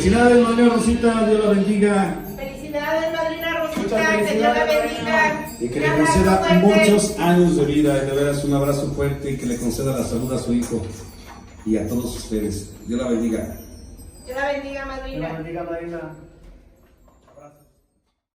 Felicidades, madrina Rosita, Dios la bendiga. Felicidades, madrina Rosita, que Dios la bendiga. Y que le conceda muchos años de vida, y de veras un abrazo fuerte, y que le conceda la salud a su hijo y a todos ustedes. Dios la bendiga. Dios la bendiga, madrina. Dios la bendiga, madrina.